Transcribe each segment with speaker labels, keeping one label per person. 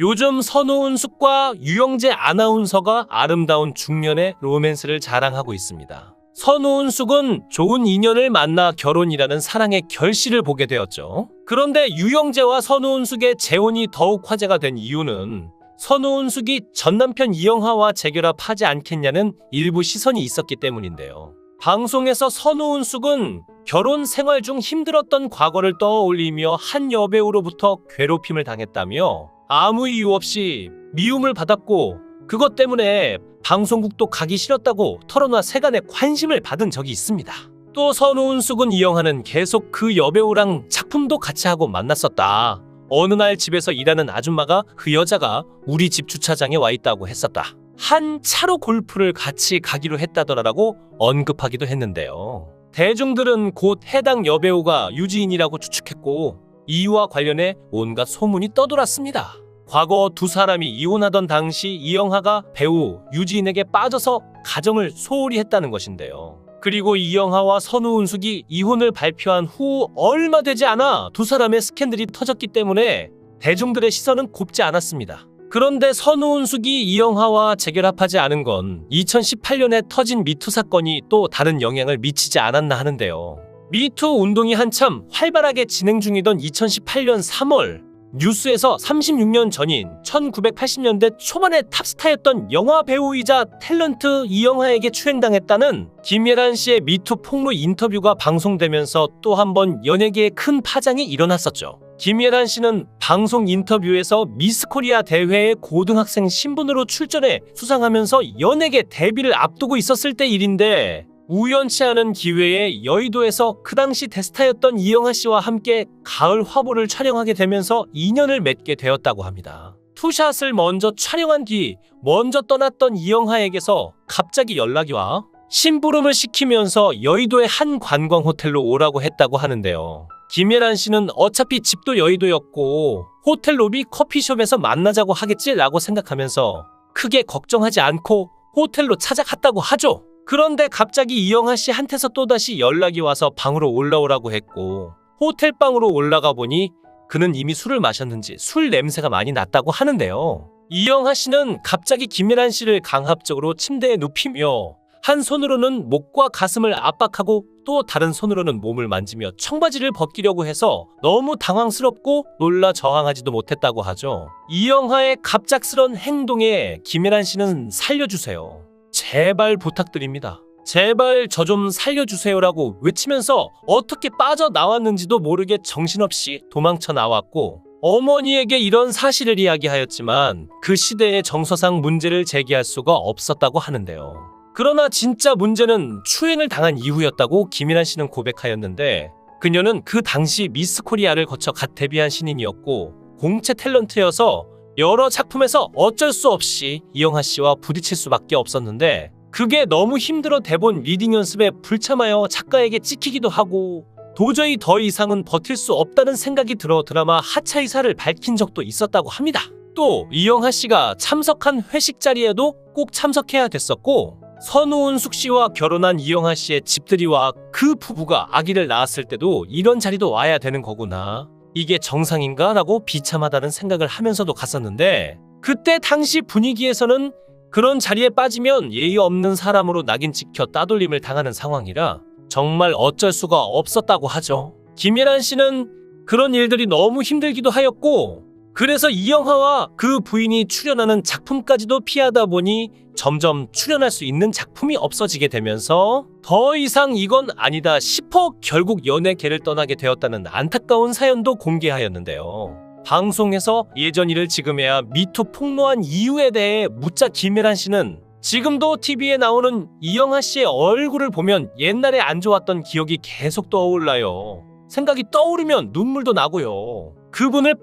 Speaker 1: 요즘 선우은숙과 유영재 아나운서가 아름다운 중년의 로맨스를 자랑하고 있습니다. 선우은숙은 좋은 인연을 만나 결혼이라는 사랑의 결실을 보게 되었죠. 그런데 유영재와 선우은숙의 재혼이 더욱 화제가 된 이유는 선우은숙이 전남편 이영하와 재결합하지 않겠냐는 일부 시선이 있었기 때문인데요. 방송에서 선우은숙은 결혼 생활 중 힘들었던 과거를 떠올리며 한 여배우로부터 괴롭힘을 당했다며 아무 이유 없이 미움을 받았고 그것 때문에 방송국도 가기 싫었다고 털어놔 세간의 관심을 받은 적이 있습니다. 또 선우은숙은 이영하는 계속 그 여배우랑 작품도 같이 하고 만났었다. 어느 날 집에서 일하는 아줌마가 그 여자가 우리 집 주차장에 와 있다고 했었다. 한 차로 골프를 같이 가기로 했다더라라고 언급하기도 했는데요. 대중들은 곧 해당 여배우가 유지인이라고 추측했고 이유와 관련해 온갖 소문이 떠돌았습니다. 과거 두 사람이 이혼하던 당시 이영하가 배우 유지인에게 빠져서 가정을 소홀히 했다는 것인데요. 그리고 이영하와 선우은숙이 이혼을 발표한 후 얼마 되지 않아 두 사람의 스캔들이 터졌기 때문에 대중들의 시선은 곱지 않았습니다. 그런데 선우은숙이 이영하와 재결합하지 않은 건 2018년에 터진 미투 사건이 또 다른 영향을 미치지 않았나 하는데요. 미투 운동이 한참 활발하게 진행 중이던 2018년 3월 뉴스에서 36년 전인 1980년대 초반의 탑스타였던 영화 배우이자 탤런트 이영하에게 추행당했다는 김예란 씨의 미투 폭로 인터뷰가 방송되면서 또 한 번 연예계에 큰 파장이 일어났었죠. 김예란 씨는 방송 인터뷰에서 미스코리아 대회에 고등학생 신분으로 출전해 수상하면서 연예계 데뷔를 앞두고 있었을 때 일인데 우연치 않은 기회에 여의도에서 그 당시 대스타였던 이영하 씨와 함께 가을 화보를 촬영하게 되면서 인연을 맺게 되었다고 합니다. 투샷을 먼저 촬영한 뒤 먼저 떠났던 이영하에게서 갑자기 연락이 와 심부름을 시키면서 여의도의 한 관광 호텔로 오라고 했다고 하는데요. 김예란 씨는 어차피 집도 여의도였고 호텔 로비 커피숍에서 만나자고 하겠지라고 생각하면서 크게 걱정하지 않고 호텔로 찾아갔다고 하죠. 그런데 갑자기 이영하 씨한테서 또다시 연락이 와서 방으로 올라오라고 했고 호텔방으로 올라가 보니 그는 이미 술을 마셨는지 술 냄새가 많이 났다고 하는데요. 이영하 씨는 갑자기 김예란 씨를 강압적으로 침대에 눕히며 한 손으로는 목과 가슴을 압박하고 또 다른 손으로는 몸을 만지며 청바지를 벗기려고 해서 너무 당황스럽고 놀라 저항하지도 못했다고 하죠. 이영하의 갑작스런 행동에 김예란 씨는 살려주세요. 제발 부탁드립니다. 제발 저 좀 살려주세요라고 외치면서 어떻게 빠져나왔는지도 모르게 정신없이 도망쳐 나왔고 어머니에게 이런 사실을 이야기하였지만 그 시대의 정서상 문제를 제기할 수가 없었다고 하는데요. 그러나 진짜 문제는 추행을 당한 이후였다고 김예란 씨는 고백하였는데 그녀는 그 당시 미스 코리아를 거쳐 갓 데뷔한 신인이었고 공채 탤런트여서 여러 작품에서 어쩔 수 없이 이영하 씨와 부딪힐 수밖에 없었는데 그게 너무 힘들어 대본 리딩 연습에 불참하여 작가에게 찍히기도 하고 도저히 더 이상은 버틸 수 없다는 생각이 들어 드라마 하차 의사를 밝힌 적도 있었다고 합니다. 또 이영하 씨가 참석한 회식 자리에도 꼭 참석해야 됐었고 선우은숙 씨와 결혼한 이영하 씨의 집들이와 그 부부가 아기를 낳았을 때도 이런 자리도 와야 되는 거구나. 이게 정상인가? 라고 비참하다는 생각을 하면서도 갔었는데 그때 당시 분위기에서는 그런 자리에 빠지면 예의 없는 사람으로 낙인 찍혀 따돌림을 당하는 상황이라 정말 어쩔 수가 없었다고 하죠. 김예란 씨는 그런 일들이 너무 힘들기도 하였고 그래서 이영하와 그 부인이 출연하는 작품까지도 피하다 보니 점점 출연할 수 있는 작품이 없어지게 되면서 더 이상 이건 아니다 싶어 결국 연예계를 떠나게 되었다는 안타까운 사연도 공개하였는데요. 방송에서 예전 일을 지금 해야 미투 폭로한 이유에 대해 묻자 김예란 씨는 지금도 TV에 나오는 이영하 씨의 얼굴을 보면 옛날에 안 좋았던 기억이 계속 떠올라요. 생각이 떠오르면 눈물도 나고요. 그분을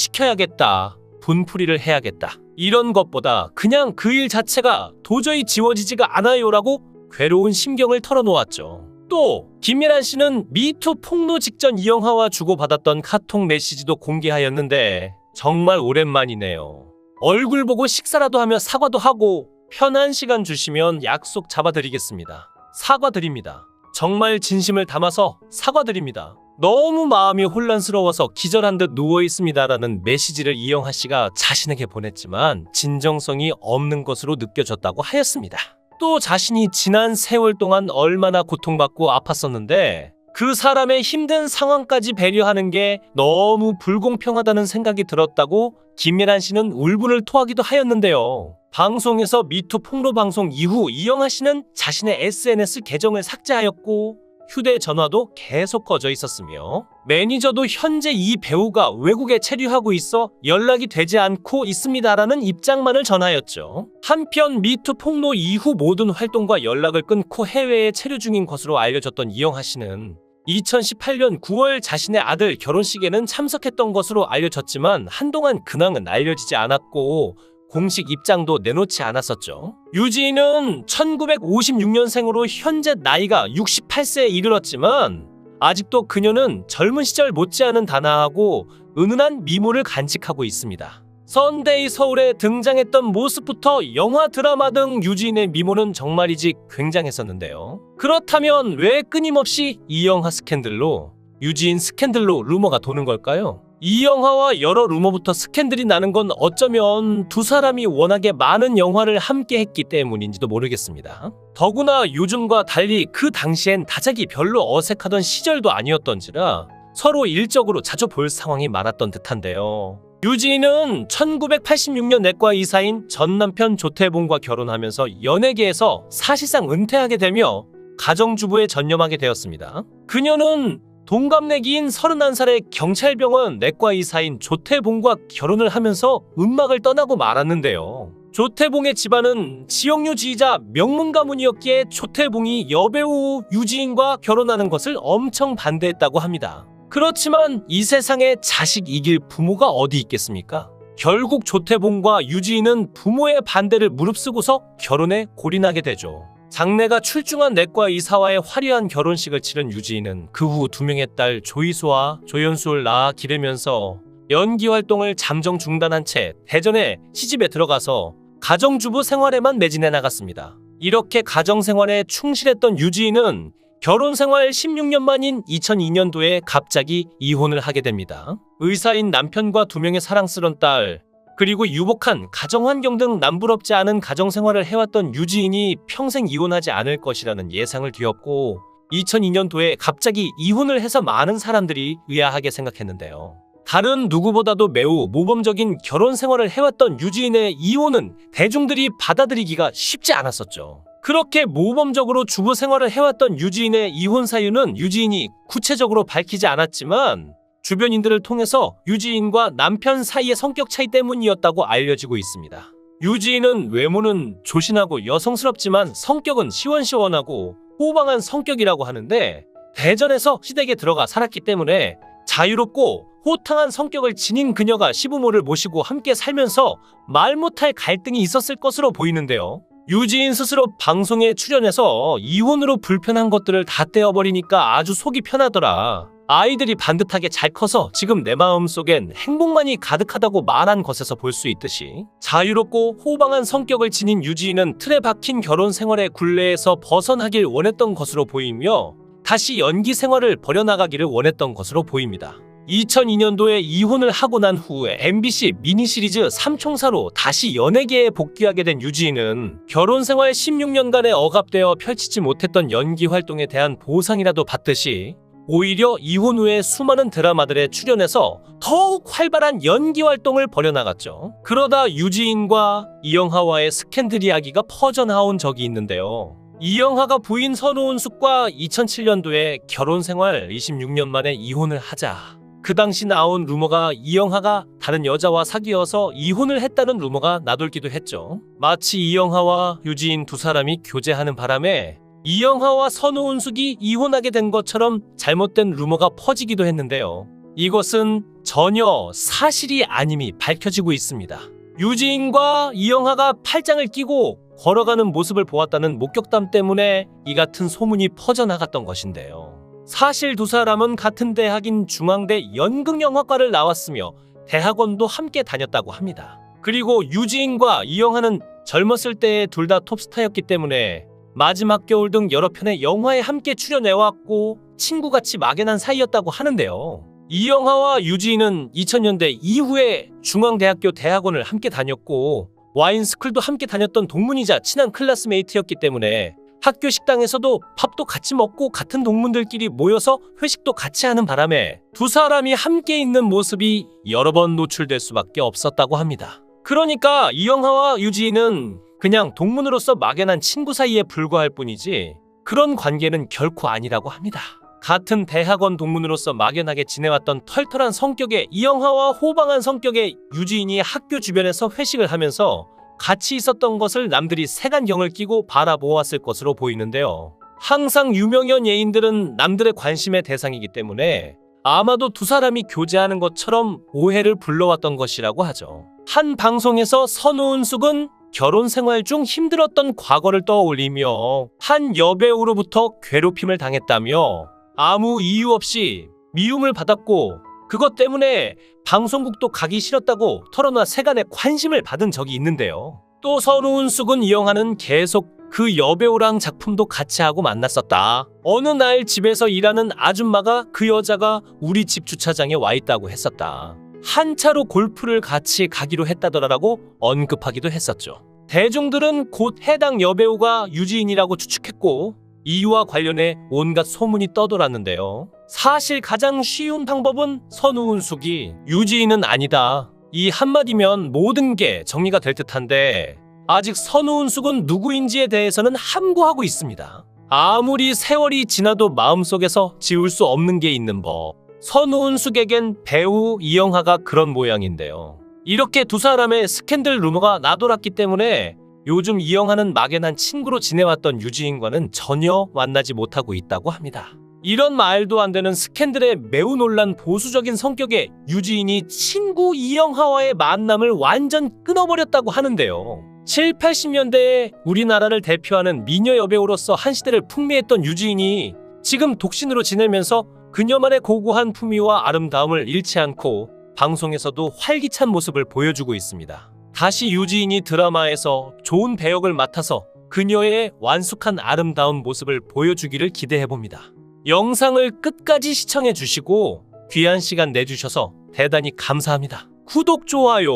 Speaker 1: 파멸시켜야겠다. 분풀이를 해야겠다. 이런 것보다 그냥 그 일 자체가 도저히 지워지지가 않아요라고 괴로운 심경을 털어놓았죠. 또 김예란 씨는 미투 폭로 직전 이영하와 주고받았던 카톡 메시지도 공개하였는데 정말 오랜만이네요. 얼굴 보고 식사라도 하며 사과도 하고 편한 시간 주시면 약속 잡아드리겠습니다. 사과드립니다. 정말 진심을 담아서 사과드립니다. 너무 마음이 혼란스러워서 기절한 듯 누워있습니다라는 메시지를 이영하 씨가 자신에게 보냈지만 진정성이 없는 것으로 느껴졌다고 하였습니다. 또 자신이 지난 세월 동안 얼마나 고통받고 아팠었는데 그 사람의 힘든 상황까지 배려하는 게 너무 불공평하다는 생각이 들었다고 김예란 씨는 울분을 토하기도 하였는데요. 방송에서 미투 폭로 방송 이후 이영하 씨는 자신의 SNS 계정을 삭제하였고 휴대전화도 계속 꺼져 있었으며 매니저도 현재 이 배우가 외국에 체류하고 있어 연락이 되지 않고 있습니다라는 입장만을 전하였죠. 한편 미투 폭로 이후 모든 활동과 연락을 끊고 해외에 체류 중인 것으로 알려졌던 이영하 씨는 2018년 9월 자신의 아들 결혼식에는 참석했던 것으로 알려졌지만 한동안 근황은 알려지지 않았고 공식 입장도 내놓지 않았었죠. 유지인은 1956년생으로 현재 나이가 68세에 이르렀지만 아직도 그녀는 젊은 시절 못지않은 단아하고 은은한 미모를 간직하고 있습니다. 선데이 서울에 등장했던 모습부터 영화, 드라마 등 유지인의 미모는 정말이지 굉장했었는데요. 그렇다면 왜 끊임없이 이영하 스캔들로, 유지인 스캔들로 루머가 도는 걸까요? 이영하와 여러 루머부터 스캔들이 나는 건 어쩌면 두 사람이 워낙에 많은 영화를 함께 했기 때문인지도 모르겠습니다. 더구나 요즘과 달리 그 당시엔 다작이 별로 어색하던 시절도 아니었던지라 서로 일적으로 자주 볼 상황이 많았던 듯한데요. 유지인은 1986년 내과 의사인 전 남편 조태봉과 결혼하면서 연예계에서 사실상 은퇴하게 되며 가정주부에 전념하게 되었습니다. 그녀는 동갑내기인 31살의 경찰병원 내과 의사인 조태봉과 결혼을 하면서 음악을 떠나고 말았는데요. 조태봉의 집안은 지역유지이자 명문 가문이었기에 조태봉이 여배우 유지인과 결혼하는 것을 엄청 반대했다고 합니다. 그렇지만 이 세상에 자식 이길 부모가 어디 있겠습니까? 결국 조태봉과 유지인은 부모의 반대를 무릅쓰고서 결혼에 골인하게 되죠. 장래가 출중한 내과 의사와의 화려한 결혼식을 치른 유지인은 그 후 두 명의 딸 조이수와 조연수를 낳아 기르면서 연기 활동을 잠정 중단한 채 대전에 시집에 들어가서 가정주부 생활에만 매진해 나갔습니다. 이렇게 가정생활에 충실했던 유지인은 결혼생활 16년 만인 2002년도에 갑자기 이혼을 하게 됩니다. 의사인 남편과 두 명의 사랑스런 딸, 그리고 유복한 가정환경 등 남부럽지 않은 가정생활을 해왔던 유지인이 평생 이혼하지 않을 것이라는 예상을 뒤엎고 2002년도에 갑자기 이혼을 해서 많은 사람들이 의아하게 생각했는데요. 다른 누구보다도 매우 모범적인 결혼 생활을 해왔던 유지인의 이혼은 대중들이 받아들이기가 쉽지 않았었죠. 그렇게 모범적으로 주부 생활을 해왔던 유지인의 이혼 사유는 유지인이 구체적으로 밝히지 않았지만 주변인들을 통해서 유지인과 남편 사이의 성격 차이 때문이었다고 알려지고 있습니다. 유지인은 외모는 조신하고 여성스럽지만 성격은 시원시원하고 호방한 성격이라고 하는데 대전에서 시댁에 들어가 살았기 때문에 자유롭고 호탕한 성격을 지닌 그녀가 시부모를 모시고 함께 살면서 말 못할 갈등이 있었을 것으로 보이는데요. 유지인 스스로 방송에 출연해서 이혼으로 불편한 것들을 다 떼어버리니까 아주 속이 편하더라. 아이들이 반듯하게 잘 커서 지금 내 마음속엔 행복만이 가득하다고 말한 것에서 볼 수 있듯이 자유롭고 호방한 성격을 지닌 유지인은 틀에 박힌 결혼 생활의 굴레에서 벗어나길 원했던 것으로 보이며 다시 연기 생활을 벌여나가기를 원했던 것으로 보입니다. 2002년도에 이혼을 하고 난 후에 MBC 미니시리즈 삼총사로 다시 연예계에 복귀하게 된 유지인은 결혼 생활 16년간의 억압되어 펼치지 못했던 연기 활동에 대한 보상이라도 받듯이 오히려 이혼 후에 수많은 드라마들에 출연해서 더욱 활발한 연기 활동을 벌여나갔죠. 그러다 유지인과 이영하와의 스캔들 이야기가 퍼져나온 적이 있는데요. 이영하가 부인 선우은숙과 2007년도에 결혼 생활 26년 만에 이혼을 하자. 그 당시 나온 루머가 이영하가 다른 여자와 사귀어서 이혼을 했다는 루머가 나돌기도 했죠. 마치 이영하와 유지인 두 사람이 교제하는 바람에 이영하와 선우은숙이 이혼하게 된 것처럼 잘못된 루머가 퍼지기도 했는데요. 이것은 전혀 사실이 아님이 밝혀지고 있습니다. 유지인과 이영하가 팔짱을 끼고 걸어가는 모습을 보았다는 목격담 때문에 이 같은 소문이 퍼져나갔던 것인데요. 사실 두 사람은 같은 대학인 중앙대 연극영화과를 나왔으며 대학원도 함께 다녔다고 합니다. 그리고 유지인과 이영하는 젊었을 때에 둘 다 톱스타였기 때문에 마지막 겨울 등 여러 편의 영화에 함께 출연해왔고 친구같이 막연한 사이였다고 하는데요. 이영하와 유지인은 2000년대 이후에 중앙대학교 대학원을 함께 다녔고 와인스쿨도 함께 다녔던 동문이자 친한 클래스메이트였기 때문에 학교 식당에서도 밥도 같이 먹고 같은 동문들끼리 모여서 회식도 같이 하는 바람에 두 사람이 함께 있는 모습이 여러 번 노출될 수밖에 없었다고 합니다. 그러니까 이영하와 유지인은 그냥 동문으로서 막연한 친구 사이에 불과할 뿐이지 그런 관계는 결코 아니라고 합니다. 같은 대학원 동문으로서 막연하게 지내왔던 털털한 성격의 이영하와 호방한 성격의 유지인이 학교 주변에서 회식을 하면서 같이 있었던 것을 남들이 색안경을 끼고 바라보았을 것으로 보이는데요. 항상 유명연 예인들은 남들의 관심의 대상이기 때문에 아마도 두 사람이 교제하는 것처럼 오해를 불러왔던 것이라고 하죠. 한 방송에서 선우은숙은 결혼 생활 중 힘들었던 과거를 떠올리며 한 여배우로부터 괴롭힘을 당했다며 아무 이유 없이 미움을 받았고 그것 때문에 방송국도 가기 싫었다고 털어놔 세간의 관심을 받은 적이 있는데요. 또 선우은숙은 이영하는 계속 그 여배우랑 작품도 같이 하고 만났었다. 어느 날 집에서 일하는 아줌마가 그 여자가 우리 집 주차장에 와 있다고 했었다. 한 차로 골프를 같이 가기로 했다더라라고 언급하기도 했었죠. 대중들은 곧 해당 여배우가 유지인이라고 추측했고 이유와 관련해 온갖 소문이 떠돌았는데요. 사실 가장 쉬운 방법은 선우은숙이 유지인은 아니다. 이 한마디면 모든 게 정리가 될 듯한데 아직 선우은숙은 누구인지에 대해서는 함구하고 있습니다. 아무리 세월이 지나도 마음속에서 지울 수 없는 게 있는 법. 선우은숙에겐 배우 이영하가 그런 모양인데요. 이렇게 두 사람의 스캔들 루머가 나돌았기 때문에 요즘 이영하는 막연한 친구로 지내왔던 유지인과는 전혀 만나지 못하고 있다고 합니다. 이런 말도 안 되는 스캔들에 매우 놀란 보수적인 성격의 유지인이 친구 이영하와의 만남을 완전 끊어버렸다고 하는데요. 7, 80년대에 우리나라를 대표하는 미녀 여배우로서 한 시대를 풍미했던 유지인이 지금 독신으로 지내면서 그녀만의 고고한 품위와 아름다움을 잃지 않고 방송에서도 활기찬 모습을 보여주고 있습니다. 다시 유지인이 드라마에서 좋은 배역을 맡아서 그녀의 완숙한 아름다운 모습을 보여주기를 기대해봅니다. 영상을 끝까지 시청해주시고 귀한 시간 내주셔서 대단히 감사합니다. 구독, 좋아요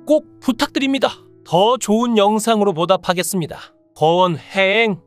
Speaker 1: 꼭 부탁드립니다. 더 좋은 영상으로 보답하겠습니다. 권행